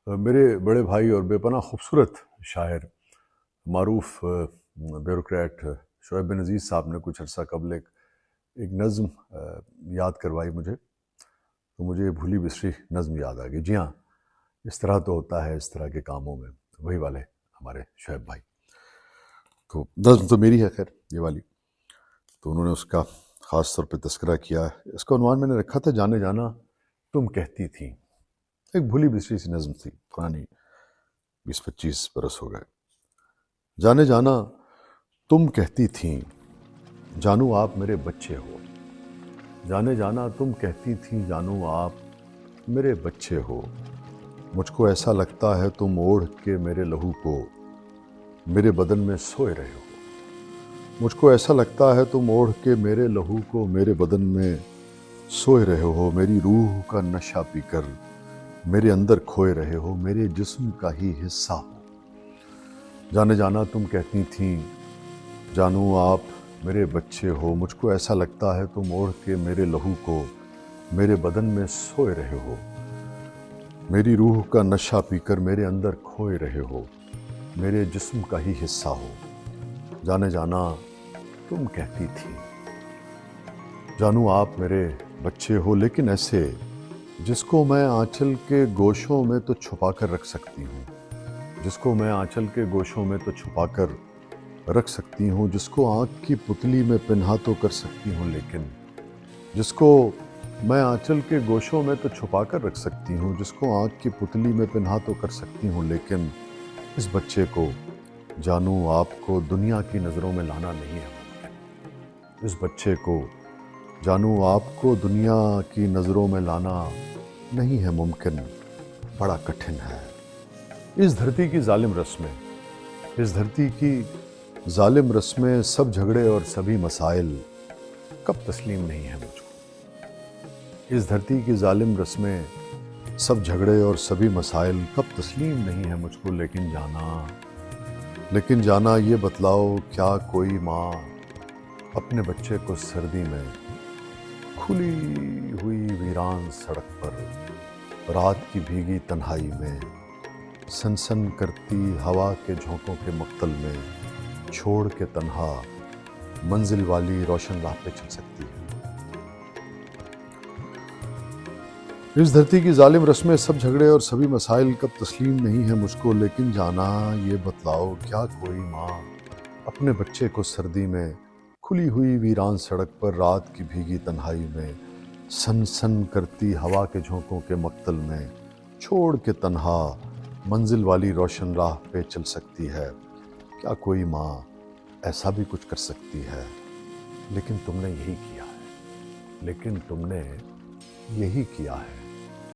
मेरे बड़े भाई और बेपनाह खूबसूरत शायर मारूफ ब्यूरोक्रेट शोएब बिन अजीज़ साहब ने कुछ अर्सा कबल एक नज़्म याद करवाई मुझे, तो मुझे भूली बिसरी नज़्म याद आ गई। जी हाँ, इस तरह तो होता है इस तरह के कामों में, वही वाले हमारे शोएब भाई। तो नज़्म तो मेरी है खैर ये वाली, तो उन्होंने उसका ख़ास तौर पे तस्करा किया है। इसका उन्वान मैंने रखा था जाने जाना तुम कहती थी। एक भूली बिसरी सी नज़्म थी, पुरानी 20-25 बरस हो गए। जाने जाना तुम कहती थी जानू आप मेरे बच्चे हो। जाने जाना तुम कहती थी जानू आप मेरे बच्चे हो। मुझको ऐसा लगता है तुम ओढ़ के मेरे लहू को मेरे बदन में सोए रहे हो। मुझको ऐसा लगता है तुम ओढ़ के मेरे लहू को मेरे बदन में सोए रहे हो। मेरी रूह का नशा पीकर मेरे अंदर खोए रहे हो, मेरे जिस्म का ही हिस्सा हो। जाने जाना तुम कहती थी जानू आप मेरे बच्चे हो। मुझको ऐसा लगता है तुम ओढ़ के मेरे लहू को मेरे बदन में सोए रहे हो। मेरी रूह का नशा पीकर मेरे अंदर खोए रहे हो, मेरे जिस्म का ही हिस्सा हो। जाने जाना तुम कहती थी जानू आप मेरे बच्चे हो, लेकिन ऐसे जिसको मैं आंचल के गोशों में तो छुपा कर रख सकती हूँ, जिसको मैं आंचल के गोशों में तो छुपा कर रख सकती हूँ, जिसको आँख की पुतली में पिन्हा तो कर सकती हूँ, लेकिन जिसको मैं आंचल के गोशों में तो छुपा कर रख सकती हूँ, जिसको आँख की पुतली में पिन्हा तो कर सकती हूँ, लेकिन इस बच्चे को जानू आपको दुनिया की नज़रों में लाना नहीं है मुमकिन। इस बच्चे को जानू आपको दुनिया की नज़रों में लाना नहीं है मुमकिन, बड़ा कठिन है। इस धरती की जालिम रस्में, इस धरती की जालिम रस्में, सब झगड़े और सभी मसाइल कब तस्लीम नहीं है मुझको। इस धरती की जालिम रस्में, सब झगड़े और सभी मसाइल कब तस्लीम नहीं है मुझको। लेकिन जाना ये बतलाओ क्या कोई माँ अपने बच्चे को सर्दी में खुली हुई वीरान सड़क पर रात की भीगी तन्हाई में सनसन करती हवा के झोंकों के मक्तल में छोड़ के तन्हा मंजिल वाली रोशन राह पे चल सकती है। इस धरती की जालिम रस्में, सब झगड़े और सभी मसाइल कब तस्लीम नहीं है मुझको। लेकिन जाना ये बतलाओ क्या कोई माँ अपने बच्चे को सर्दी में खुली हुई वीरान सड़क पर रात की भीगी तन्हाई में सन सन करती हवा के झोंकों के मक्तल में छोड़ के तन्हा मंजिल वाली रोशन राह पे चल सकती है। क्या कोई माँ ऐसा भी कुछ कर सकती है? लेकिन तुमने यही किया है, लेकिन तुमने यही किया है।